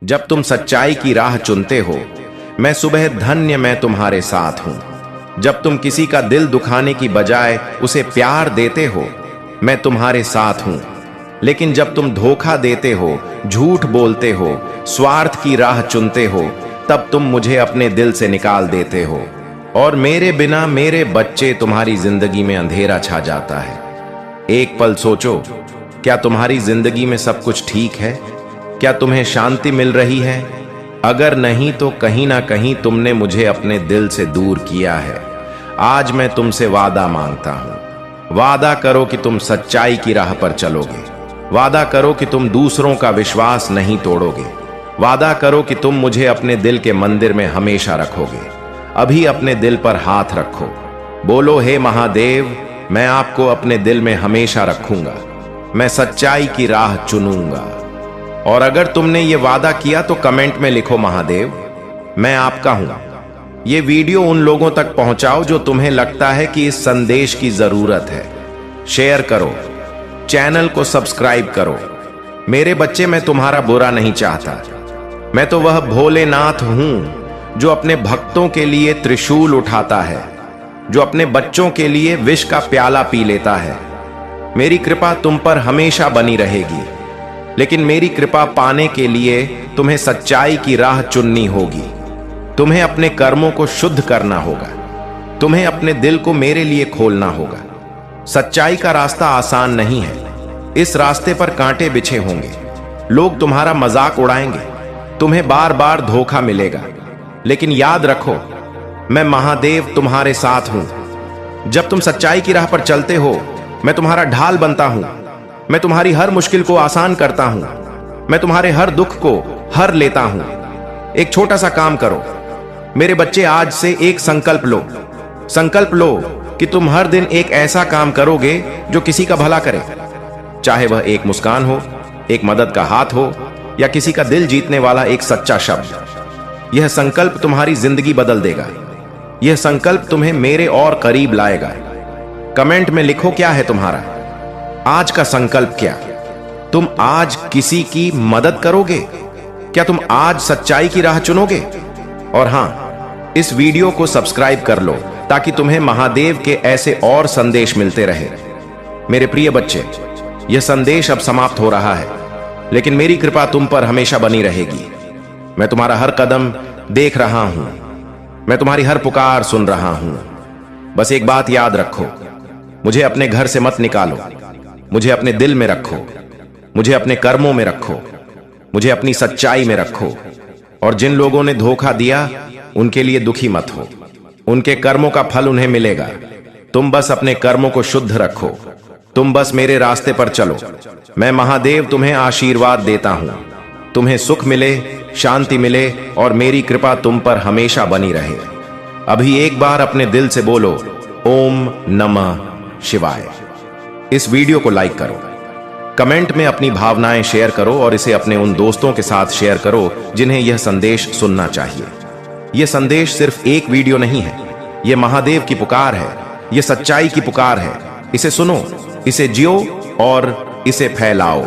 जब तुम सच्चाई की राह चुनते हो, मैं सुबह धन्य मैं तुम्हारे साथ हूं। जब तुम किसी का दिल दुखाने की बजाय उसे प्यार देते हो, मैं तुम्हारे साथ हूं। लेकिन जब तुम धोखा देते हो, झूठ बोलते हो, स्वार्थ की राह चुनते हो, तब तुम मुझे अपने दिल से निकाल देते हो और मेरे बिना मेरे बच्चे तुम्हारी जिंदगी में अंधेरा छा जाता है। एक पल सोचो, क्या तुम्हारी जिंदगी में सब कुछ ठीक है? क्या तुम्हें शांति मिल रही है? अगर नहीं तो कहीं ना कहीं तुमने मुझे अपने दिल से दूर किया है। आज मैं तुमसे वादा मांगता हूं। वादा करो कि तुम सच्चाई की राह पर चलोगे। वादा करो कि तुम दूसरों का विश्वास नहीं तोड़ोगे। वादा करो कि तुम मुझे अपने दिल के मंदिर में हमेशा रखोगे। अभी अपने दिल पर हाथ रखो, बोलो, हे महादेव, मैं आपको अपने दिल में हमेशा रखूंगा। मैं सच्चाई की राह चुनूंगा। और अगर तुमने ये वादा किया तो कमेंट में लिखो, महादेव, मैं आपका हूं। ये वीडियो उन लोगों तक पहुंचाओ जो तुम्हें लगता है कि इस संदेश की जरूरत है। शेयर करो, चैनल को सब्सक्राइब करो। मेरे बच्चे, मैं तुम्हारा बुरा नहीं चाहता। मैं तो वह भोलेनाथ हूं जो अपने भक्तों के लिए त्रिशूल उठाता है, जो अपने बच्चों के लिए विष का प्याला पी लेता है। मेरी कृपा तुम पर हमेशा बनी रहेगी, लेकिन मेरी कृपा पाने के लिए तुम्हें सच्चाई की राह चुननी होगी। तुम्हें अपने कर्मों को शुद्ध करना होगा। तुम्हें अपने दिल को मेरे लिए खोलना होगा। सच्चाई का रास्ता आसान नहीं है। इस रास्ते पर कांटे बिछे होंगे। लोग तुम्हारा मजाक उड़ाएंगे। तुम्हें बार बार धोखा मिलेगा, लेकिन याद रखो, मैं महादेव तुम्हारे साथ हूं। जब तुम सच्चाई की राह पर चलते हो, मैं तुम्हारा ढाल बनता हूं। मैं तुम्हारी हर मुश्किल को आसान करता हूं। मैं तुम्हारे हर दुख को हर लेता हूं। एक छोटा सा काम करो मेरे बच्चे, आज से एक संकल्प लो। संकल्प लो कि तुम हर दिन एक ऐसा काम करोगे जो किसी का भला करे। चाहे वह एक मुस्कान हो, एक मदद का हाथ हो, या किसी का दिल जीतने वाला एक सच्चा शब्द। यह संकल्प तुम्हारी जिंदगी बदल देगा। यह संकल्प तुम्हें मेरे और करीब लाएगा। कमेंट में लिखो, क्या है तुम्हारा आज का संकल्प? क्या तुम आज किसी की मदद करोगे? क्या तुम आज सच्चाई की राह चुनोगे? और हां, इस वीडियो को सब्सक्राइब कर लो ताकि तुम्हें महादेव के ऐसे और संदेश मिलते रहे। मेरे प्रिय बच्चे, यह संदेश अब समाप्त हो रहा है, लेकिन मेरी कृपा तुम पर हमेशा बनी रहेगी। मैं तुम्हारा हर कदम देख रहा हूं। मैं तुम्हारी हर पुकार सुन रहा हूं। बस एक बात याद रखो, मुझे अपने घर से मत निकालो। मुझे अपने दिल में रखो। मुझे अपने कर्मों में रखो। मुझे अपनी सच्चाई में रखो। और जिन लोगों ने धोखा दिया, उनके लिए दुखी मत हो। उनके कर्मों का फल उन्हें मिलेगा। तुम बस अपने कर्मों को शुद्ध रखो। तुम बस मेरे रास्ते पर चलो। मैं महादेव तुम्हें आशीर्वाद देता हूं। तुम्हें सुख मिले, शांति मिले और मेरी कृपा तुम पर हमेशा बनी रहे। अभी एक बार अपने दिल से बोलो, ओम नमः शिवाय। इस वीडियो को लाइक करो, कमेंट में अपनी भावनाएं शेयर करो और इसे अपने उन दोस्तों के साथ शेयर करो जिन्हें यह संदेश सुनना चाहिए। यह संदेश सिर्फ एक वीडियो नहीं है, यह महादेव की पुकार है। यह सच्चाई की पुकार है। इसे सुनो, इसे जियो और इसे फैलाओ।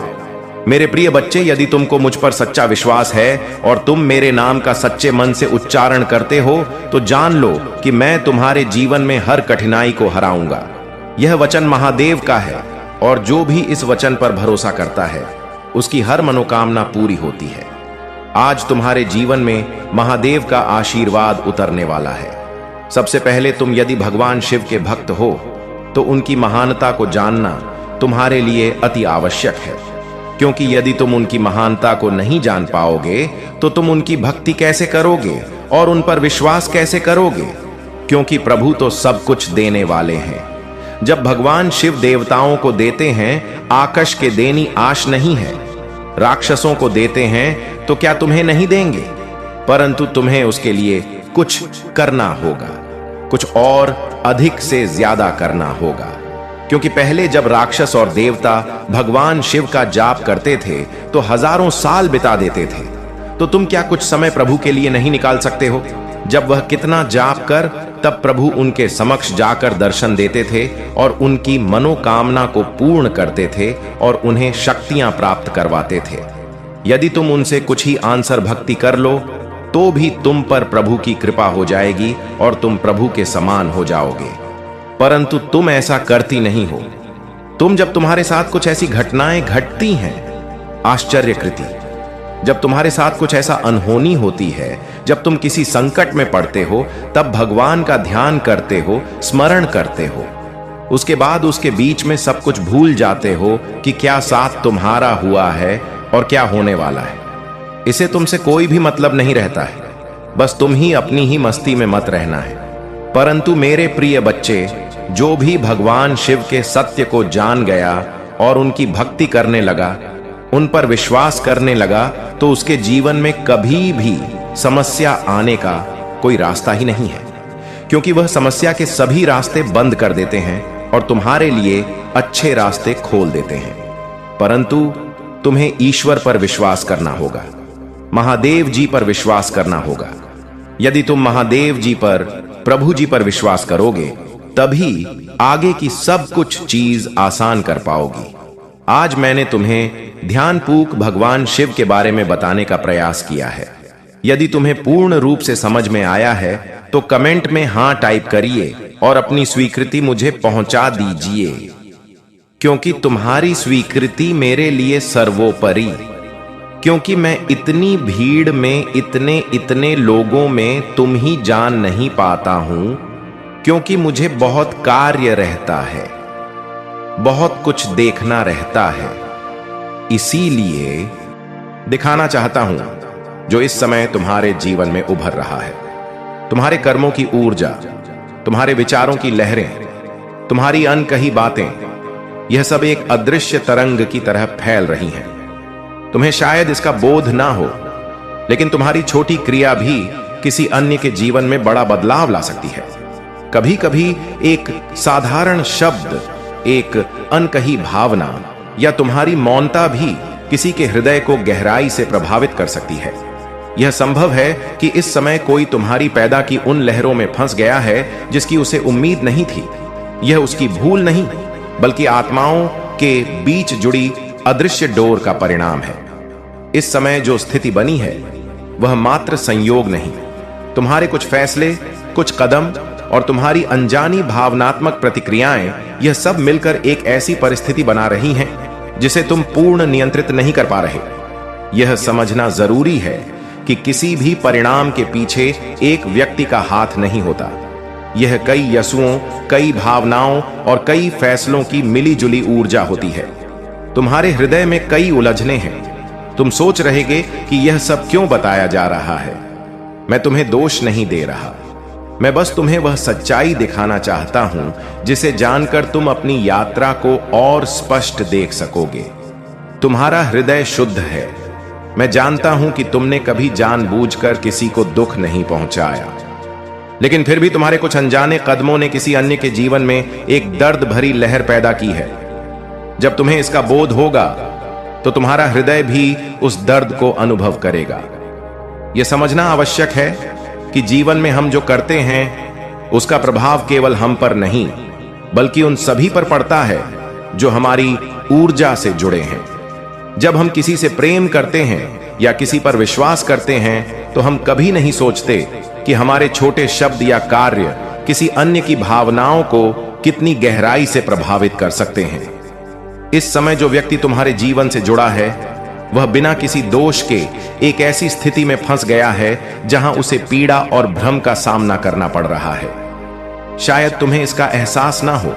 मेरे प्रिय बच्चे, यदि तुमको मुझ पर सच्चा विश्वास है और तुम मेरे नाम का सच्चे मन से उच्चारण करते हो, तो जान लो कि मैं तुम्हारे जीवन में हर कठिनाई को हराऊंगा। यह वचन महादेव का है और जो भी इस वचन पर भरोसा करता है, उसकी हर मनोकामना पूरी होती है। आज तुम्हारे जीवन में महादेव का आशीर्वाद उतरने वाला है। सबसे पहले, तुम यदि भगवान शिव के भक्त हो तो उनकी महानता को जानना तुम्हारे लिए अति आवश्यक है, क्योंकि यदि तुम उनकी महानता को नहीं जान पाओगे तो तुम उनकी भक्ति कैसे करोगे और उन पर विश्वास कैसे करोगे? क्योंकि प्रभु तो सब कुछ देने वाले हैं। जब भगवान शिव देवताओं को देते हैं, आकाश के देनी आश नहीं है। राक्षसों को देते हैं तो क्या तुम्हें नहीं देंगे? परंतु तुम्हें उसके लिए कुछ करना होगा, कुछ और अधिक से ज्यादा करना होगा। क्योंकि पहले जब राक्षस और देवता भगवान शिव का जाप करते थे तो हजारों साल बिता देते थे। तो तुम क्या कुछ समय प्रभु के लिए नहीं निकाल सकते हो? जब वह कितना जाप कर, तब प्रभु उनके समक्ष जाकर दर्शन देते थे और उनकी मनोकामना को पूर्ण करते थे और उन्हें शक्तियां प्राप्त करवाते थे। यदि तुम उनसे कुछ ही आंसर भक्ति कर लो तो भी तुम पर प्रभु की कृपा हो जाएगी और तुम प्रभु के समान हो जाओगे। परंतु तुम ऐसा करती नहीं हो। तुम जब तुम्हारे साथ कुछ ऐसी घटनाएं घटती हैं आश्चर्यकृति, जब तुम्हारे साथ कुछ ऐसा अनहोनी होती है, जब तुम किसी संकट में पड़ते हो, तब भगवान का ध्यान करते हो, स्मरण करते हो। उसके बाद उसके बीच में सब कुछ भूल जाते हो कि क्या साथ तुम्हारा हुआ है और क्या होने वाला है। इसे तुमसे कोई भी मतलब नहीं रहता है, बस तुम ही अपनी ही मस्ती में मत रहना है। परंतु मेरे प्रिय बच्चे, जो भी भगवान शिव के सत्य को जान गया और उनकी भक्ति करने लगा, उन पर विश्वास करने लगा, तो उसके जीवन में कभी भी समस्या आने का कोई रास्ता ही नहीं है, क्योंकि वह समस्या के सभी रास्ते बंद कर देते हैं और तुम्हारे लिए अच्छे रास्ते खोल देते हैं। परंतु तुम्हें ईश्वर पर विश्वास करना होगा, महादेव जी पर विश्वास करना होगा। यदि तुम महादेव जी पर, प्रभु जी पर विश्वास करोगे, तभी आगे की सब कुछ चीज आसान कर पाओगी। आज मैंने तुम्हें ध्यानपूर्वक भगवान शिव के बारे में बताने का प्रयास किया है। यदि तुम्हें पूर्ण रूप से समझ में आया है तो कमेंट में हां टाइप करिए और अपनी स्वीकृति मुझे पहुंचा दीजिए, क्योंकि तुम्हारी स्वीकृति मेरे लिए सर्वोपरि। क्योंकि मैं इतनी भीड़ में, इतने लोगों में तुम ही जान नहीं पाता हूं, क्योंकि मुझे बहुत कार्य रहता है, बहुत कुछ देखना रहता है। इसीलिए दिखाना चाहता हूं जो इस समय तुम्हारे जीवन में उभर रहा है। तुम्हारे कर्मों की ऊर्जा, तुम्हारे विचारों की लहरें, तुम्हारी अनकही बातें, यह सब एक अदृश्य तरंग की तरह फैल रही हैं। तुम्हें शायद इसका बोध ना हो, लेकिन तुम्हारी छोटी क्रिया भी किसी अन्य के जीवन में बड़ा बदलाव ला सकती है। कभी कभी एक साधारण शब्द, एक अनकही भावना या तुम्हारी मौनता भी किसी के हृदय को गहराई से प्रभावित कर सकती है। यह संभव है कि इस समय कोई तुम्हारी पैदा की उन लहरों में फंस गया है जिसकी उसे उम्मीद नहीं थी। यह उसकी भूल नहीं, बल्कि आत्माओं के बीच जुड़ी अदृश्य डोर का परिणाम है। इस समय जो स्थिति बनी है वह मात्र संयोग नहीं, तुम्हारे कुछ फैसले, कुछ कदम और तुम्हारी अनजानी भावनात्मक प्रतिक्रियाएं, यह सब मिलकर एक ऐसी परिस्थिति बना रही हैं जिसे तुम पूर्ण नियंत्रित नहीं कर पा रहे। यह समझना जरूरी है कि किसी भी परिणाम के पीछे एक व्यक्ति का हाथ नहीं होता। यह कई यशुओं, कई भावनाओं और कई फैसलों की मिलीजुली ऊर्जा होती है। तुम्हारे हृदय में कई उलझने हैं। तुम सोच रहेगे कि यह सब क्यों बताया जा रहा है। मैं तुम्हें दोष नहीं दे रहा, मैं बस तुम्हें वह सच्चाई दिखाना चाहता हूं जिसे जानकर तुम अपनी यात्रा को और स्पष्ट देख सकोगे। तुम्हारा हृदय शुद्ध है। मैं जानता हूं कि तुमने कभी जानबूझकर किसी को दुख नहीं पहुंचाया, लेकिन फिर भी तुम्हारे कुछ अनजाने कदमों ने किसी अन्य के जीवन में एक दर्द भरी लहर पैदा की है। जब तुम्हें इसका बोध होगा तो तुम्हारा हृदय भी उस दर्द को अनुभव करेगा। यह समझना आवश्यक है कि जीवन में हम जो करते हैं उसका प्रभाव केवल हम पर नहीं, बल्कि उन सभी पर पड़ता है जो हमारी ऊर्जा से जुड़े हैं। जब हम किसी से प्रेम करते हैं या किसी पर विश्वास करते हैं तो हम कभी नहीं सोचते कि हमारे छोटे शब्द या कार्य किसी अन्य की भावनाओं को कितनी गहराई से प्रभावित कर सकते हैं। इस समय जो व्यक्ति तुम्हारे जीवन से जुड़ा है वह बिना किसी दोष के एक ऐसी स्थिति में फंस गया है जहां उसे पीड़ा और भ्रम का सामना करना पड़ रहा है। शायद तुम्हें इसका एहसास ना हो,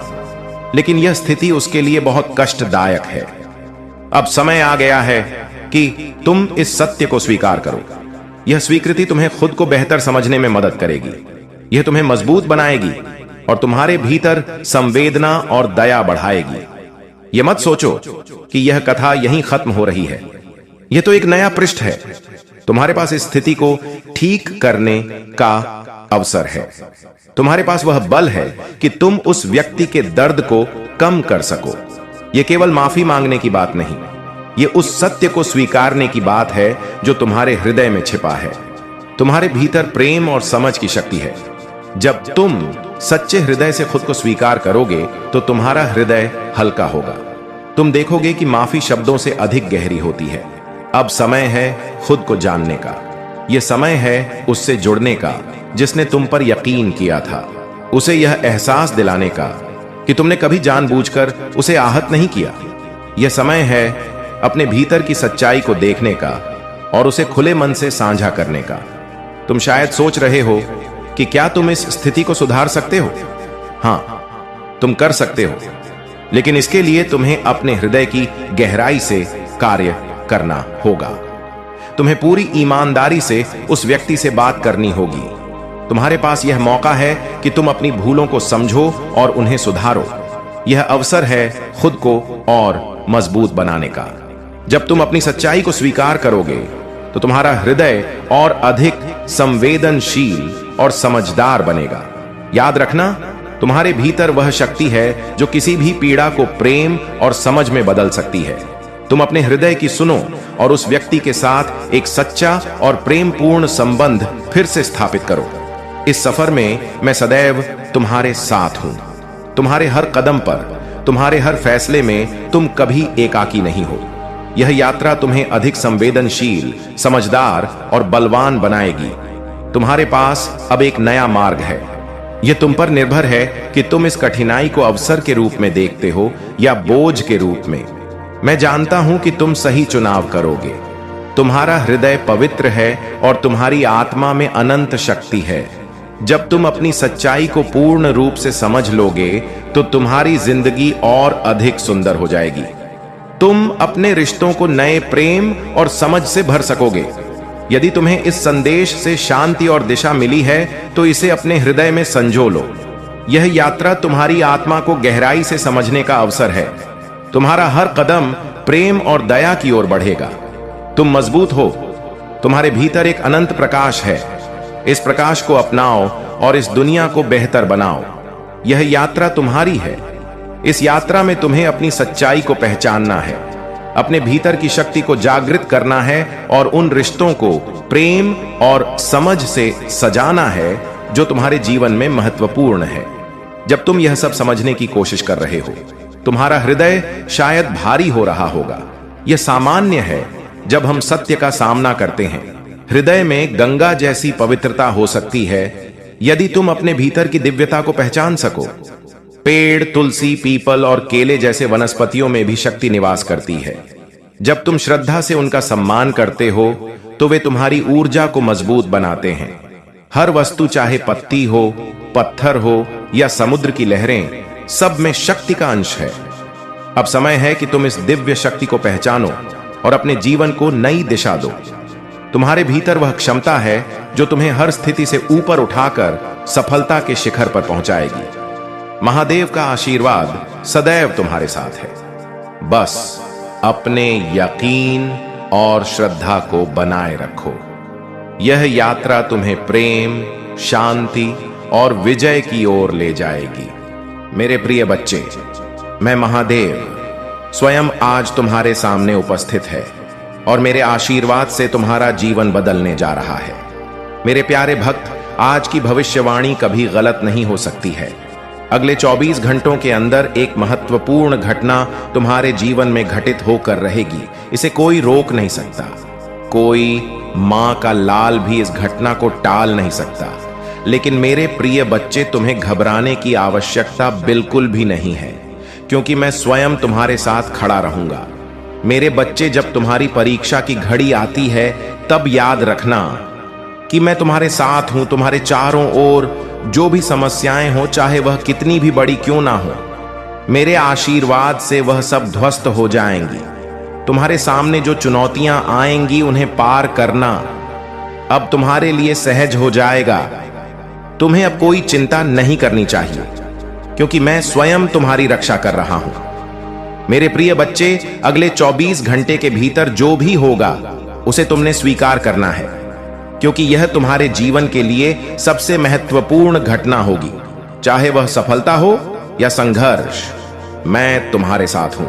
लेकिन यह स्थिति उसके लिए बहुत कष्टदायक है। अब समय आ गया है कि तुम इस सत्य को स्वीकार करो। यह स्वीकृति तुम्हें खुद को बेहतर समझने में मदद करेगी। यह तुम्हें मजबूत बनाएगी और तुम्हारे भीतर संवेदना और दया बढ़ाएगी। यह मत सोचो कि यह कथा यहीं खत्म हो रही है। यह तो एक नया पृष्ठ है। तुम्हारे पास इस स्थिति को ठीक करने का अवसर है। तुम्हारे पास वह बल है कि तुम उस व्यक्ति के दर्द को कम कर सको। यह केवल माफी मांगने की बात नहीं, यह उस सत्य को स्वीकारने की बात है जो तुम्हारे हृदय में छिपा है। तुम्हारे भीतर प्रेम और समझ की शक्ति है। जब तुम सच्चे हृदय से खुद को स्वीकार करोगे तो तुम्हारा हृदय हल्का होगा। तुम देखोगे कि माफी शब्दों से अधिक गहरी होती है, अब समय है खुद को जानने का। यह समय है उससे जुड़ने का जिसने तुम पर यकीन किया था, उसे यह एहसास दिलाने का कि तुमने कभी जानबूझकर उसे आहत नहीं किया। यह समय है अपने भीतर की सच्चाई को देखने का और उसे खुले मन से साझा करने का। तुम शायद सोच रहे हो कि क्या तुम इस स्थिति को सुधार सकते हो? हां, तुम कर सकते हो, लेकिन इसके लिए तुम्हें अपने हृदय की गहराई से कार्य करना होगा। तुम्हें पूरी ईमानदारी से उस व्यक्ति से बात करनी होगी। तुम्हारे पास यह मौका है कि तुम अपनी भूलों को समझो और उन्हें सुधारो। यह अवसर है खुद को और मजबूत बनाने का। जब तुम अपनी सच्चाई को स्वीकार करोगे तो तुम्हारा हृदय और अधिक संवेदनशील और समझदार बनेगा। याद रखना, तुम्हारे भीतर वह शक्ति है जो किसी भी पीड़ा को प्रेम और समझ में बदल सकती है। तुम अपने हृदय की सुनो और उस व्यक्ति के साथ एक सच्चा और प्रेमपूर्ण संबंध फिर से स्थापित करो। इस सफर में मैं सदैव तुम्हारे साथ हूं। तुम्हारे हर कदम पर, तुम्हारे हर फैसले में तुम कभी एकाकी नहीं हो। यह यात्रा तुम्हें अधिक संवेदनशील, समझदार और बलवान बनाएगी। तुम्हारे पास अब एक नया मार्ग है। यह तुम पर निर्भर है कि तुम इस कठिनाई को अवसर के रूप में देखते हो या बोझ के रूप में। मैं जानता हूं कि तुम सही चुनाव करोगे। तुम्हारा हृदय पवित्र है और तुम्हारी आत्मा में अनंत शक्ति है। जब तुम अपनी सच्चाई को पूर्ण रूप से समझ लोगे तो तुम्हारी जिंदगी और अधिक सुंदर हो जाएगी। तुम अपने रिश्तों को नए प्रेम और समझ से भर सकोगे। यदि तुम्हें इस संदेश से शांति और दिशा मिली है तो इसे अपने हृदय में संजो लो। यह यात्रा तुम्हारी आत्मा को गहराई से समझने का अवसर है। तुम्हारा हर कदम प्रेम और दया की ओर बढ़ेगा। तुम मजबूत हो। तुम्हारे भीतर एक अनंत प्रकाश है। इस प्रकाश को अपनाओ और इस दुनिया को बेहतर बनाओ। यह यात्रा तुम्हारी है। इस यात्रा में तुम्हें अपनी सच्चाई को पहचानना है, अपने भीतर की शक्ति को जागृत करना है और उन रिश्तों को प्रेम और समझ से सजाना है जो तुम्हारे जीवन में महत्वपूर्ण है। जब तुम यह सब समझने की कोशिश कर रहे हो, तुम्हारा हृदय शायद भारी हो रहा होगा। यह सामान्य है जब हम सत्य का सामना करते हैं। हृदय में गंगा जैसी पवित्रता हो सकती है यदि तुम अपने भीतर की दिव्यता को पहचान सको। पेड़, तुलसी, पीपल और केले जैसे वनस्पतियों में भी शक्ति निवास करती है। जब तुम श्रद्धा से उनका सम्मान करते हो तो वे तुम्हारी ऊर्जा को मजबूत बनाते हैं। हर वस्तु, चाहे पत्ती हो, पत्थर हो या समुद्र की लहरें, सब में शक्ति का अंश है। अब समय है कि तुम इस दिव्य शक्ति को पहचानो और अपने जीवन को नई दिशा दो। तुम्हारे भीतर वह क्षमता है जो तुम्हें हर स्थिति से ऊपर उठाकर सफलता के शिखर पर पहुंचाएगी। महादेव का आशीर्वाद सदैव तुम्हारे साथ है। बस अपने यकीन और श्रद्धा को बनाए रखो। यह यात्रा तुम्हें प्रेम, शांति और विजय की ओर ले जाएगी। मेरे प्रिय बच्चे, मैं महादेव स्वयं आज तुम्हारे सामने उपस्थित है और मेरे आशीर्वाद से तुम्हारा जीवन बदलने जा रहा है। मेरे प्यारे भक्त, आज की भविष्यवाणी कभी गलत नहीं हो सकती है। अगले 24 घंटों के अंदर एक महत्वपूर्ण घटना तुम्हारे जीवन में घटित होकर रहेगी। इसे कोई रोक नहीं सकता। कोई मां का लाल भी इस घटना को टाल नहीं सकता। लेकिन मेरे प्रिय बच्चे, तुम्हें घबराने की आवश्यकता बिल्कुल भी नहीं है, क्योंकि मैं स्वयं तुम्हारे साथ खड़ा रहूंगा। मेरे बच्चे, जब तुम्हारी परीक्षा की घड़ी आती है तब याद रखना कि मैं तुम्हारे साथ हूं। तुम्हारे चारों ओर जो भी समस्याएं हो, चाहे वह कितनी भी बड़ी क्यों ना हो, मेरे आशीर्वाद से वह सब ध्वस्त हो जाएंगी। तुम्हारे सामने जो चुनौतियां आएंगी उन्हें पार करना अब तुम्हारे लिए सहज हो जाएगा। तुम्हें अब कोई चिंता नहीं करनी चाहिए, क्योंकि मैं स्वयं तुम्हारी रक्षा कर रहा हूं। मेरे प्रिय बच्चे, अगले 24 घंटे के भीतर जो भी होगा उसे तुमने स्वीकार करना है, क्योंकि यह तुम्हारे जीवन के लिए सबसे महत्वपूर्ण घटना होगी। चाहे वह सफलता हो या संघर्ष, मैं तुम्हारे साथ हूं।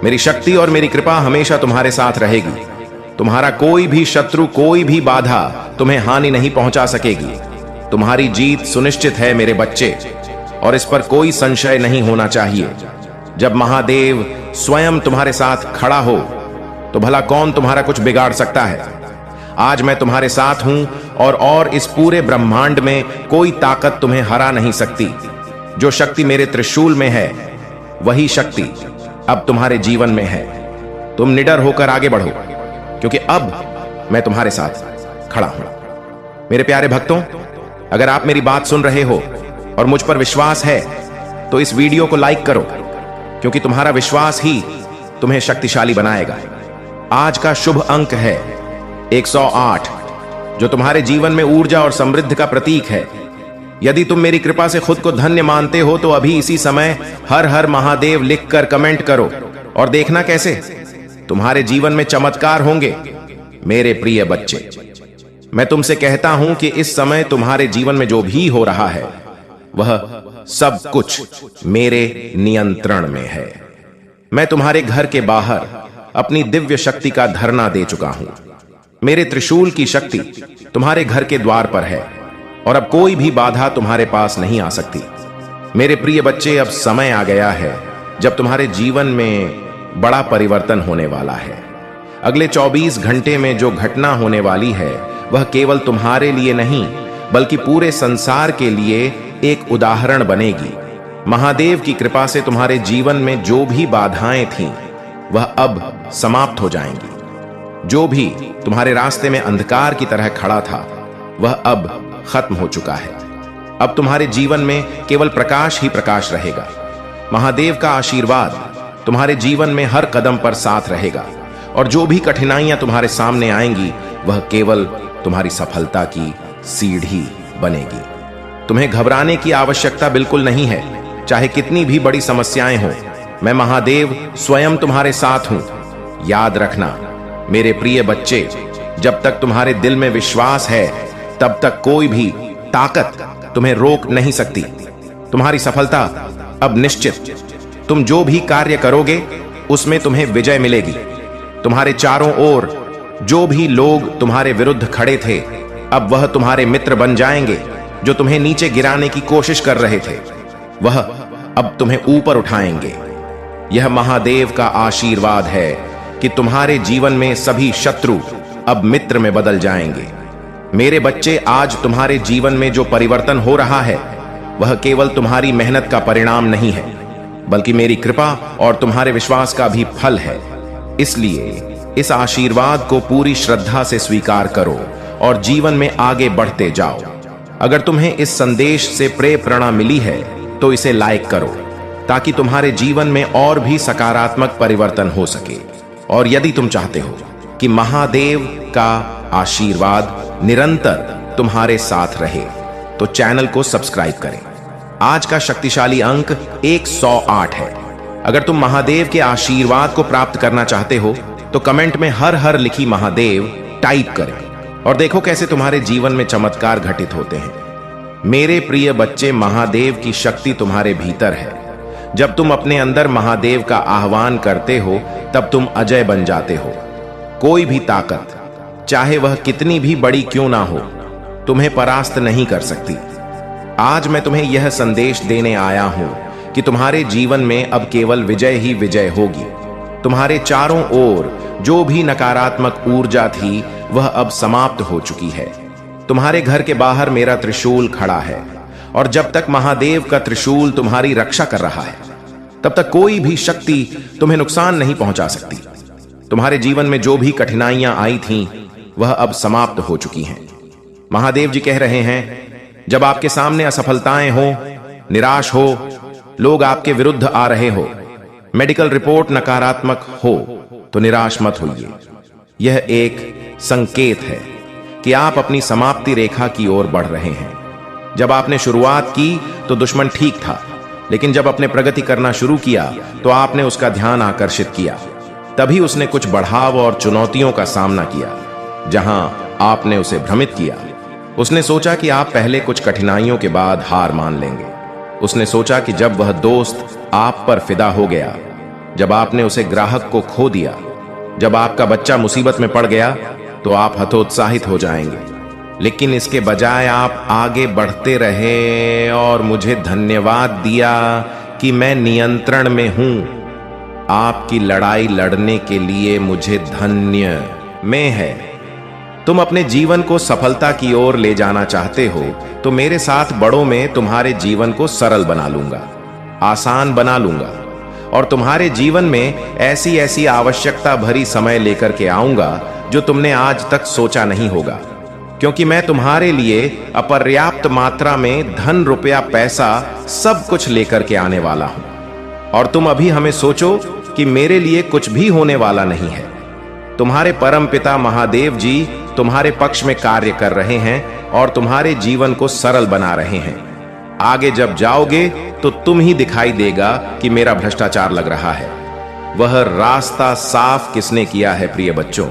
मेरी शक्ति और मेरी कृपा हमेशा तुम्हारे साथ रहेगी। तुम्हारा कोई भी शत्रु, कोई भी बाधा तुम्हें हानि नहीं पहुंचा सकेगी। तुम्हारी जीत सुनिश्चित है मेरे बच्चे, और इस पर कोई संशय नहीं होना चाहिए। जब महादेव स्वयं तुम्हारे साथ खड़ा हो तो भला कौन तुम्हारा कुछ बिगाड़ सकता है। आज मैं तुम्हारे साथ हूं और इस पूरे ब्रह्मांड में कोई ताकत तुम्हें हरा नहीं सकती। जो शक्ति मेरे त्रिशूल में है वही शक्ति अब तुम्हारे जीवन में है। तुम निडर होकर आगे बढ़ो, क्योंकि अब मैं तुम्हारे साथ खड़ा हूं। मेरे प्यारे भक्तों, अगर आप मेरी बात सुन रहे हो और मुझ पर विश्वास है तो इस वीडियो को लाइक करो, क्योंकि तुम्हारा विश्वास ही तुम्हें शक्तिशाली बनाएगा। आज का शुभ अंक है 108, जो तुम्हारे जीवन में ऊर्जा और समृद्धि का प्रतीक है। यदि तुम मेरी कृपा से खुद को धन्य मानते हो तो अभी इसी समय हर हर महादेव लिखकर कमेंट करो और देखना कैसे तुम्हारे जीवन में चमत्कार होंगे। मेरे प्रिय बच्चे, मैं तुमसे कहता हूं कि इस समय तुम्हारे जीवन में जो भी हो रहा है वह सब कुछ मेरे नियंत्रण में है। मैं तुम्हारे घर के बाहर अपनी दिव्य शक्ति का धरना दे चुका हूं। मेरे त्रिशूल की शक्ति तुम्हारे घर के द्वार पर है और अब कोई भी बाधा तुम्हारे पास नहीं आ सकती। मेरे प्रिय बच्चे, अब समय आ गया है जब तुम्हारे जीवन में बड़ा परिवर्तन होने वाला है। अगले 24 घंटे में जो घटना होने वाली है वह केवल तुम्हारे लिए नहीं बल्कि पूरे संसार के लिए एक उदाहरण बनेगी। महादेव की कृपा से तुम्हारे जीवन में जो भी बाधाएं थीं वह अब समाप्त हो जाएंगी। जो भी तुम्हारे रास्ते में अंधकार की तरह खड़ा था वह अब खत्म हो चुका है। अब तुम्हारे जीवन में केवल प्रकाश ही प्रकाश रहेगा। महादेव का आशीर्वाद तुम्हारे जीवन में हर कदम पर साथ रहेगा और जो भी कठिनाइयां तुम्हारे सामने आएंगी वह केवल तुम्हारी सफलता की सीढ़ी बनेगी। तुम्हें घबराने की आवश्यकता बिल्कुल नहीं है। चाहे कितनी भी बड़ी समस्याएं हो, मैं महादेव स्वयं तुम्हारे साथ हूं। याद रखना मेरे प्रिय बच्चे, जब तक तुम्हारे दिल में विश्वास है तब तक कोई भी ताकत तुम्हें रोक नहीं सकती। तुम्हारी सफलता अब निश्चित। तुम जो भी कार्य करोगे उसमें तुम्हें विजय मिलेगी। तुम्हारे चारों ओर जो भी लोग तुम्हारे विरुद्ध खड़े थे अब वह तुम्हारे मित्र बन जाएंगे। जो तुम्हें नीचे गिराने की कोशिश कर रहे थे वह अब तुम्हें ऊपर उठाएंगे। यह महादेव का आशीर्वाद है कि तुम्हारे जीवन में सभी शत्रु अब मित्र में बदल जाएंगे। मेरे बच्चे, आज तुम्हारे जीवन में जो परिवर्तन हो रहा है वह केवल तुम्हारी मेहनत का परिणाम नहीं है बल्कि मेरी कृपा और तुम्हारे विश्वास का भी फल है। इसलिए इस आशीर्वाद को पूरी श्रद्धा से स्वीकार करो और जीवन में आगे बढ़ते जाओ। अगर तुम्हें इस संदेश से प्रेरणा मिली है तो इसे लाइक करो ताकि तुम्हारे जीवन में और भी सकारात्मक परिवर्तन हो सके। और यदि तुम चाहते हो कि महादेव का आशीर्वाद निरंतर तुम्हारे साथ रहे तो चैनल को सब्सक्राइब करें। आज का शक्तिशाली अंक 108 है। अगर तुम महादेव के आशीर्वाद को प्राप्त करना चाहते हो तो कमेंट में हर हर लिखी महादेव टाइप करें और देखो कैसे तुम्हारे जीवन में चमत्कार घटित होते हैं। मेरे प्रिय बच्चे, महादेव की शक्ति तुम्हारे भीतर है। जब तुम अपने अंदर महादेव का आह्वान करते हो तब तुम अजय बन जाते हो। कोई भी ताकत, चाहे वह कितनी भी बड़ी क्यों ना हो, तुम्हें परास्त नहीं कर सकती। आज मैं तुम्हें यह संदेश देने आया हूं कि तुम्हारे जीवन में अब केवल विजय ही विजय होगी। तुम्हारे चारों ओर जो भी नकारात्मक ऊर्जा थी वह अब समाप्त हो चुकी है। तुम्हारे घर के बाहर मेरा त्रिशूल खड़ा है और जब तक महादेव का त्रिशूल तुम्हारी रक्षा कर रहा है तब तक कोई भी शक्ति तुम्हें नुकसान नहीं पहुंचा सकती। तुम्हारे जीवन में जो भी कठिनाइयां आई थीं वह अब समाप्त हो चुकी हैं। महादेव जी कह रहे हैं, जब आपके सामने असफलताएं हो, निराश हो, लोग आपके विरुद्ध आ रहे हो, मेडिकल रिपोर्ट नकारात्मक हो तो निराश मत होइए। यह एक संकेत है कि आप अपनी समाप्ति रेखा की ओर बढ़ रहे हैं। जब आपने शुरुआत की तो दुश्मन ठीक था, लेकिन जब आपने प्रगति करना शुरू किया तो आपने उसका ध्यान आकर्षित किया। तभी उसने कुछ बढ़ाव और चुनौतियों का सामना किया जहां आपने उसे भ्रमित किया। उसने सोचा कि आप पहले कुछ कठिनाइयों के बाद हार मान लेंगे। उसने सोचा कि जब वह दोस्त आप पर फिदा हो गया, जब आपने उसे ग्राहक को खो दिया, जब आपका बच्चा मुसीबत में पड़ गया तो आप हतोत्साहित हो जाएंगे। लेकिन इसके बजाय आप आगे बढ़ते रहे और मुझे धन्यवाद दिया कि मैं नियंत्रण में हूं। आपकी लड़ाई लड़ने के लिए मुझे धन्य में है। तुम अपने जीवन को सफलता की ओर ले जाना चाहते हो तो मेरे साथ बढ़ो। में तुम्हारे जीवन को सरल बना लूंगा, आसान बना लूंगा और तुम्हारे जीवन में ऐसी ऐसी आवश्यकता भरी समय लेकर के आऊंगा जो तुमने आज तक सोचा नहीं होगा, क्योंकि मैं तुम्हारे लिए अपर्याप्त मात्रा में धन, रुपया, पैसा सब कुछ लेकर के आने वाला हूं। और तुम अभी हमें सोचो कि मेरे लिए कुछ भी होने वाला नहीं है। तुम्हारे परम पिता महादेव जी तुम्हारे पक्ष में कार्य कर रहे हैं और तुम्हारे जीवन को सरल बना रहे हैं। आगे जब जाओगे तो तुम ही दिखाई देगा कि मेरा भ्रष्टाचार लग रहा है। वह रास्ता साफ किसने किया है? प्रिय बच्चों,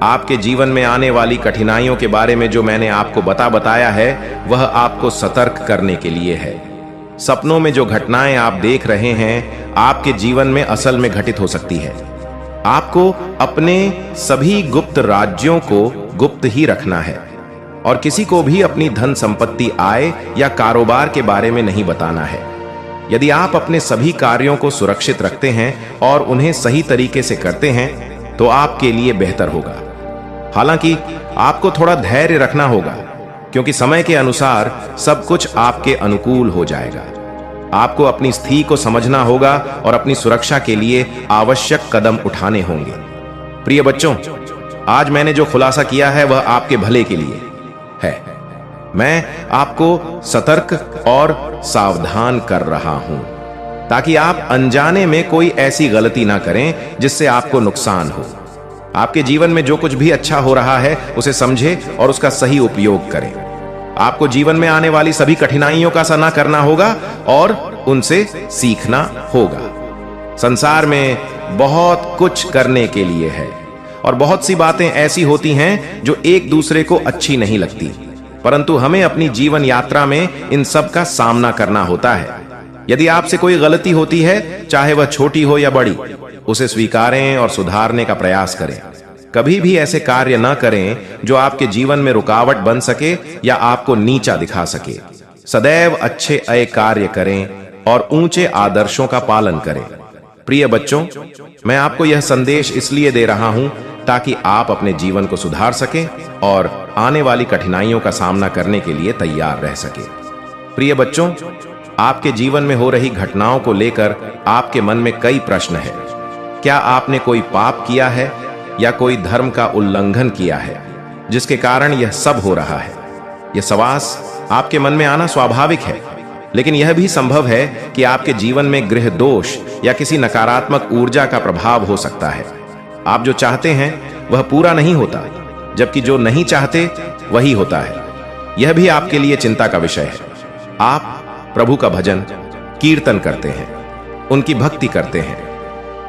आपके जीवन में आने वाली कठिनाइयों के बारे में जो मैंने आपको बताया है, वह आपको सतर्क करने के लिए है। सपनों में जो घटनाएं आप देख रहे हैं, आपके जीवन में असल में घटित हो सकती है। आपको अपने सभी गुप्त राज्यों को गुप्त ही रखना है और किसी को भी अपनी धन संपत्ति, आय या कारोबार के बारे में नहीं बताना है। यदि आप अपने सभी कार्यों को सुरक्षित रखते हैं और उन्हें सही तरीके से करते हैं तो आपके लिए बेहतर होगा। हालांकि आपको थोड़ा धैर्य रखना होगा, क्योंकि समय के अनुसार सब कुछ आपके अनुकूल हो जाएगा। आपको अपनी स्थिति को समझना होगा और अपनी सुरक्षा के लिए आवश्यक कदम उठाने होंगे। प्रिय बच्चों, आज मैंने जो खुलासा किया है वह आपके भले के लिए है। मैं आपको सतर्क और सावधान कर रहा हूं ताकि आप अनजाने में कोई ऐसी गलती ना करें जिससे आपको नुकसान हो। आपके जीवन में जो कुछ भी अच्छा हो रहा है उसे समझें और उसका सही उपयोग करें। आपको जीवन में आने वाली सभी कठिनाइयों का सामना करना होगा और उनसे सीखना होगा। संसार में बहुत कुछ करने के लिए है और बहुत सी बातें ऐसी होती हैं जो एक दूसरे को अच्छी नहीं लगती, परंतु हमें अपनी जीवन यात्रा में इन सब का सामना करना होता है। यदि आपसे कोई गलती होती है, चाहे वह छोटी हो या बड़ी, उसे स्वीकारें और सुधारने का प्रयास करें। कभी भी ऐसे कार्य न करें जो आपके जीवन में रुकावट बन सके या आपको नीचा दिखा सके। सदैव अच्छे अय कार्य करें और ऊंचे आदर्शों का पालन करें। प्रिय बच्चों, मैं आपको यह संदेश इसलिए दे रहा हूं ताकि आप अपने जीवन को सुधार सकें और आने वाली कठिनाइयों का सामना करने के लिए तैयार रह सकें। प्रिय बच्चों, आपके जीवन में हो रही घटनाओं को लेकर आपके मन में कई प्रश्न हैं। क्या आपने कोई पाप किया है या कोई धर्म का उल्लंघन किया है जिसके कारण यह सब हो रहा है? यह सवाल आपके मन में आना स्वाभाविक है, लेकिन यह भी संभव है कि आपके जीवन में गृह दोष या किसी नकारात्मक ऊर्जा का प्रभाव हो सकता है। आप जो चाहते हैं वह पूरा नहीं होता, जबकि जो नहीं चाहते वही होता है। यह भी आपके लिए चिंता का विषय है। आप प्रभु का भजन कीर्तन करते हैं, उनकी भक्ति करते हैं,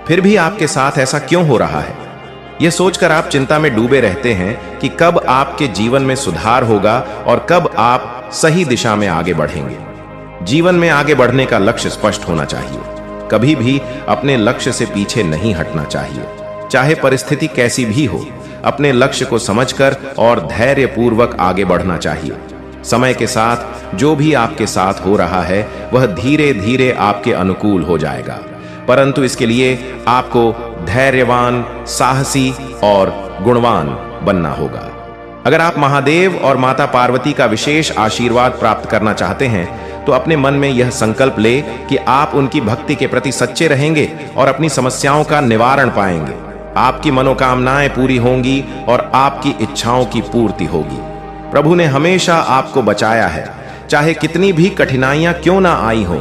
फिर भी आपके साथ ऐसा क्यों हो रहा है? यह सोचकर आप चिंता में डूबे रहते हैं कि कब आपके जीवन में सुधार होगा और कब आप सही दिशा में आगे बढ़ेंगे। जीवन में आगे बढ़ने का लक्ष्य स्पष्ट होना चाहिए। कभी भी अपने लक्ष्य से पीछे नहीं हटना चाहिए, चाहे परिस्थिति कैसी भी हो। अपने लक्ष्य को समझकर और धैर्यपूर्वक आगे बढ़ना चाहिए। समय के साथ जो भी आपके साथ हो रहा है वह धीरे धीरे आपके अनुकूल हो जाएगा, परंतु इसके लिए आपको धैर्यवान, साहसी और गुणवान बनना होगा। अगर आप महादेव और माता पार्वती का विशेष आशीर्वाद प्राप्त करना चाहते हैं तो अपने मन में यह संकल्प ले कि आप उनकी भक्ति के प्रति सच्चे रहेंगे और अपनी समस्याओं का निवारण पाएंगे। आपकी मनोकामनाएं पूरी होंगी और आपकी इच्छाओं की पूर्ति होगी। प्रभु ने हमेशा आपको बचाया है, चाहे कितनी भी कठिनाइयां क्यों ना आई हो।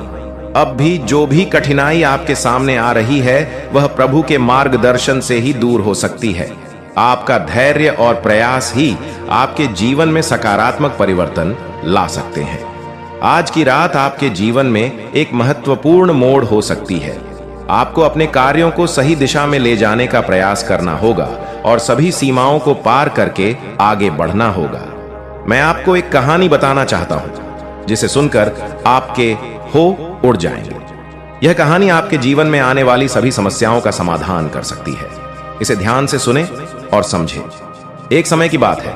अब भी जो भी कठिनाई आपके सामने आ रही है वह प्रभु के मार्गदर्शन से ही दूर हो सकती है। आपका धैर्य और प्रयास ही आपके जीवन में सकारात्मक परिवर्तन ला सकते हैं। आज की रात आपके जीवन में एक महत्वपूर्ण मोड़ हो सकती है। आपको अपने कार्यों को सही दिशा में ले जाने का प्रयास करना होगा और सभी सीमाओं को पार करके आगे बढ़ना होगा। मैं आपको एक कहानी बताना चाहता हूं जिसे सुनकर आपके हो उड़ जाएंगे। यह कहानी आपके जीवन में आने वाली सभी समस्याओं का समाधान कर सकती है। इसे ध्यान से सुने और समझें। एक समय की बात है,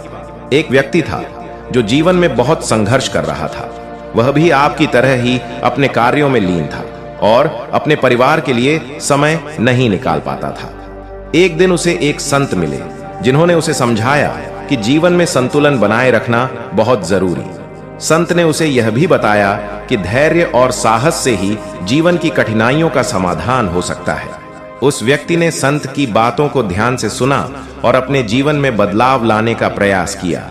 एक व्यक्ति था जो जीवन में बहुत संघर्ष कर रहा था। वह भी आपकी तरह ही अपने कार्यों में लीन था। और अपने परिवार के लिए समय नहीं निकाल पाता था। एक दिन उसे एक संत मिले जिन्होंने उसे समझाया कि जीवन में संतुलन बनाए रखना बहुत जरूरी। संत ने उसे यह भी बताया कि धैर्य और साहस से ही जीवन की कठिनाइयों का समाधान हो सकता है। उस व्यक्ति ने संत की बातों को ध्यान से सुना और अपने जीवन में बदलाव लाने का प्रयास किया।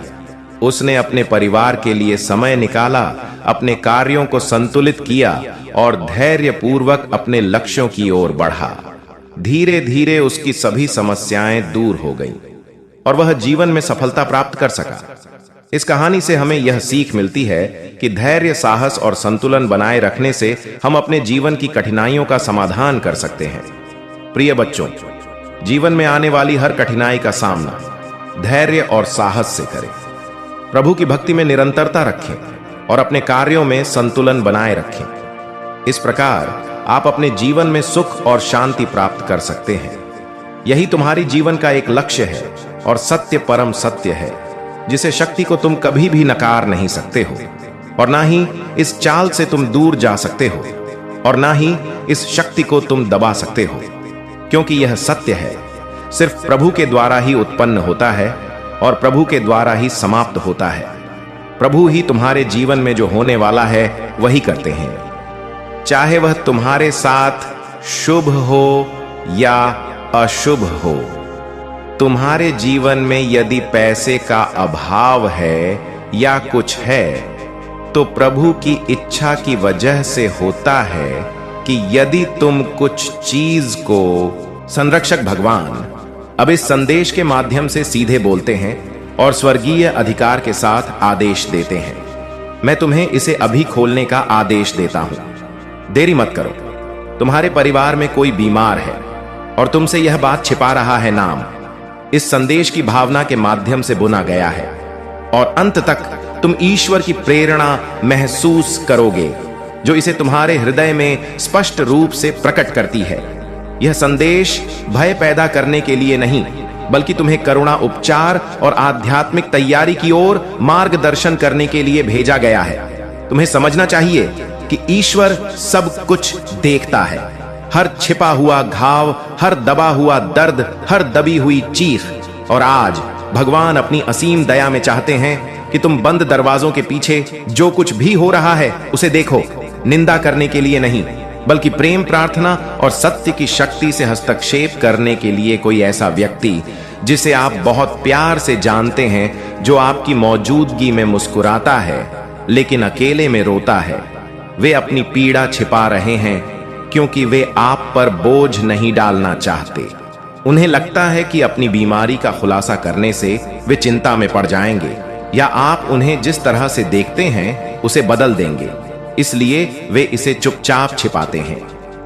उसने अपने परिवार के लिए समय निकाला, अपने कार्यों को संतुलित किया और धैर्यपूर्वक अपने लक्ष्यों की ओर बढ़ा। धीरे धीरे उसकी सभी समस्याएं दूर हो गईं और वह जीवन में सफलता प्राप्त कर सका। इस कहानी से हमें यह सीख मिलती है कि धैर्य, साहस और संतुलन बनाए रखने से हम अपने जीवन की कठिनाइयों का समाधान कर सकते हैं। प्रिय बच्चों, जीवन में आने वाली हर कठिनाई का सामना धैर्य और साहस से करें। प्रभु की भक्ति में निरंतरता रखें और अपने कार्यों में संतुलन बनाए रखें। इस प्रकार आप अपने जीवन में सुख और शांति प्राप्त कर सकते हैं। यही तुम्हारी जीवन का एक लक्ष्य है और सत्य परम सत्य है, जिसे शक्ति को तुम कभी भी नकार नहीं सकते हो और ना ही इस चाल से तुम दूर जा सकते हो और ना ही इस शक्ति को तुम दबा सकते हो, क्योंकि यह सत्य है। सिर्फ प्रभु के द्वारा ही उत्पन्न होता है और प्रभु के द्वारा ही समाप्त होता है। प्रभु ही तुम्हारे जीवन में जो होने वाला है वही करते हैं, चाहे वह तुम्हारे साथ शुभ हो या अशुभ हो। तुम्हारे जीवन में यदि पैसे का अभाव है या कुछ है तो प्रभु की इच्छा की वजह से होता है कि यदि तुम कुछ चीज को संरक्षक भगवान अब इस संदेश के माध्यम से सीधे बोलते हैं और स्वर्गीय अधिकार के साथ आदेश देते हैं। मैं तुम्हें इसे अभी खोलने का आदेश देता हूं। देरी मत करो। तुम्हारे परिवार में कोई बीमार है और तुमसे यह बात छिपा रहा है नाम इस संदेश की भावना के माध्यम से बुना गया है और अंत तक तुम ईश्वर की प्रेरणा महसूस करोगे जो इसे तुम्हारे हृदय में स्पष्ट रूप से प्रकट करती है। यह संदेश भय पैदा करने के लिए नहीं, बल्कि तुम्हें करुणा, उपचार और आध्यात्मिक तैयारी की ओर मार्गदर्शन करने के लिए भेजा गया है। तुम्हें समझना चाहिए कि ईश्वर सब कुछ देखता है। हर छिपा हुआ घाव, हर दबा हुआ दर्द, हर दबी हुई चीख। और आज भगवान अपनी असीम दया में चाहते हैं कि तुम बंद दरवाजों के पीछे जो कुछ भी हो रहा है उसे देखो। निंदा करने के लिए नहीं, बल्कि प्रेम, प्रार्थना और सत्य की शक्ति से हस्तक्षेप करने के लिए कोई ऐसा व्यक्ति जिसे आप बहुत प्यार से जानते हैं, जो आपकी मौजूदगी में मुस्कुराता है लेकिन अकेले में रोता है। वे अपनी पीड़ा छिपा रहे हैं क्योंकि वे आप पर बोझ नहीं डालना चाहते। उन्हें लगता है कि अपनी बीमारी का खुलासा करने से वे चिंता में पड़ जाएंगे या आप उन्हें जिस तरह से देखते हैं उसे बदल देंगे, इसलिए वे इसे चुपचाप छिपाते हैं।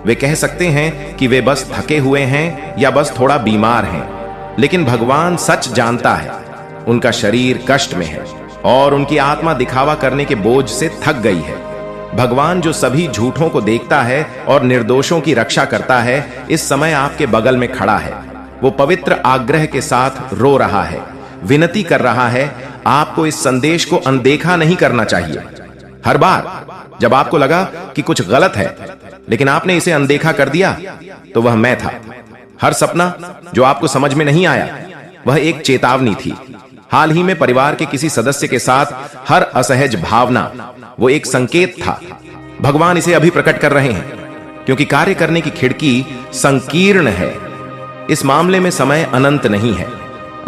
वे कह सकते हैं कि वे बस थके हुए हैं या बस थोड़ा बीमार हैं, लेकिन भगवान सच जानता है। उनका शरीर कष्ट में है और उनकी आत्मा दिखावा करने के बोझ से थक गई है। भगवान जो सभी झूठों को देखता है और निर्दोषों की रक्षा करता है, इस समय आपके बगल में खड़ा है। वो पवित्र आग्रह के साथ रो रहा है, विनती कर रहा है। आपको इस संदेश को अनदेखा नहीं करना चाहिए। हर बार जब आपको लगा कि कुछ गलत है लेकिन आपने इसे अनदेखा कर दिया, तो वह मैं था। हर सपना जो आपको समझ में नहीं आया, वह एक चेतावनी थी। हाल ही में परिवार के किसी सदस्य के साथ हर असहज भावना, वो एक संकेत था। भगवान इसे अभी प्रकट कर रहे हैं क्योंकि कार्य करने की खिड़की संकीर्ण है। इस मामले में समय अनंत नहीं है।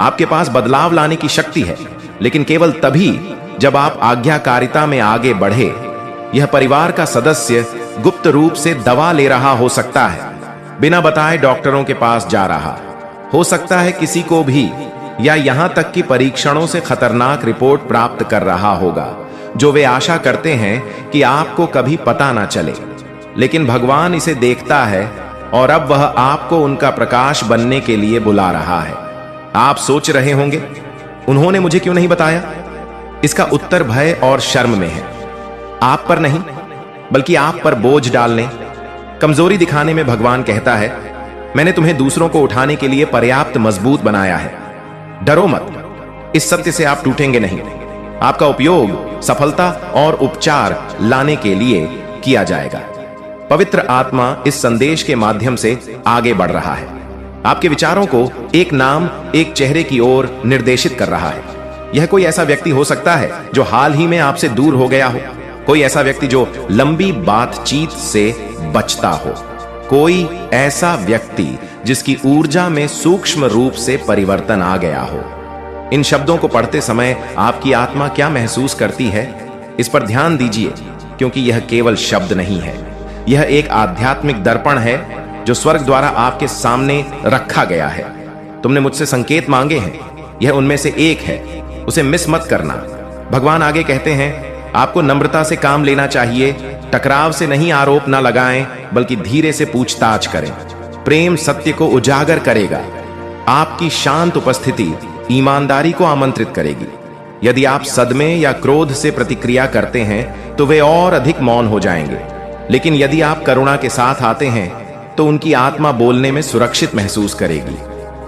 आपके पास बदलाव लाने की शक्ति है, लेकिन केवल तभी जब आप आज्ञाकारिता में आगे बढ़े। यह परिवार का सदस्य गुप्त रूप से दवा ले रहा हो सकता है, बिना बताए डॉक्टरों के पास जा रहा हो सकता है, किसी को भी, या यहां तक कि परीक्षणों से खतरनाक रिपोर्ट प्राप्त कर रहा होगा जो वे आशा करते हैं कि आपको कभी पता ना चले। लेकिन भगवान इसे देखता है और अब वह आपको उनका प्रकाश बनने के लिए बुला रहा है। आप सोच रहे होंगे, उन्होंने मुझे क्यों नहीं बताया? इसका उत्तर भय और शर्म में है। आप पर नहीं, बल्कि आप पर बोझ डालने, कमजोरी दिखाने में भगवान कहता है, मैंने तुम्हें दूसरों को उठाने के लिए पर्याप्त मजबूत बनाया है। डरो मत, इस सत्य से आप टूटेंगे नहीं। आपका उपयोग सफलता और उपचार लाने के लिए किया जाएगा। पवित्र आत्मा इस संदेश के माध्यम से आगे बढ़ रहा है, आपके विचारों को एक नाम, एक चेहरे की ओर निर्देशित कर रहा है। यह कोई ऐसा व्यक्ति हो सकता है जो हाल ही में आपसे दूर हो गया हो, कोई ऐसा व्यक्ति जो लंबी बातचीत से बचता हो, कोई ऐसा व्यक्ति जिसकी ऊर्जा में सूक्ष्म रूप से परिवर्तन आ गया हो। इन शब्दों को पढ़ते समय आपकी आत्मा क्या महसूस करती है, इस पर ध्यान दीजिए, क्योंकि यह केवल शब्द नहीं है, यह एक आध्यात्मिक दर्पण है जो स्वर्ग द्वारा आपके सामने रखा गया है। तुमने मुझसे संकेत मांगे हैं, यह उनमें से एक है, उसे मिस मत करना। भगवान आगे कहते हैं, आपको नम्रता से काम लेना चाहिए, टकराव से नहीं आरोप ना लगाएं, बल्कि धीरे से पूछताछ करें। प्रेम सत्य को उजागर करेगा। आपकी शांत उपस्थिति ईमानदारी को आमंत्रित करेगी। यदि आप सदमे या क्रोध से प्रतिक्रिया करते हैं तो वे और अधिक मौन हो जाएंगे, लेकिन यदि आप करुणा के साथ आते हैं तो उनकी आत्मा बोलने में सुरक्षित महसूस करेगी।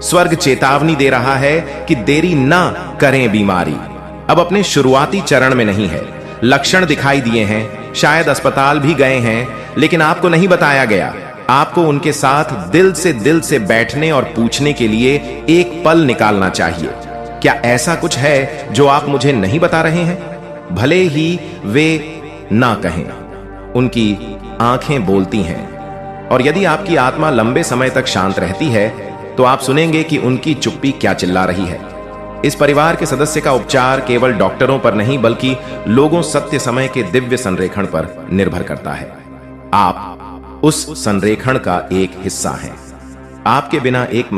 स्वर्ग चेतावनी दे रहा है कि देरी ना करें। बीमारी अब अपने शुरुआती चरण में नहीं है, लक्षण दिखाई दिए हैं, शायद अस्पताल भी गए हैं, लेकिन आपको नहीं बताया गया। आपको उनके साथ दिल से बैठने और पूछने के लिए एक पल निकालना चाहिए, क्या ऐसा कुछ है जो आप मुझे नहीं बता रहे हैं? भले ही वे ना कहें, उनकी आंखें बोलती हैं। और यदि आपकी आत्मा लंबे समय तक शांत रहती है तो आप सुनेंगे कि उनकी चुप्पी क्या चिल्ला रही है। इस परिवार के सदस्य का उपचार केवल डॉक्टरों पर नहीं, बल्कि लोगों सत्य समय के दिव्य संरेखण पर निर्भर करता है। आप उस संरेखण का एक हिस्सा हैं। आपके बिना एक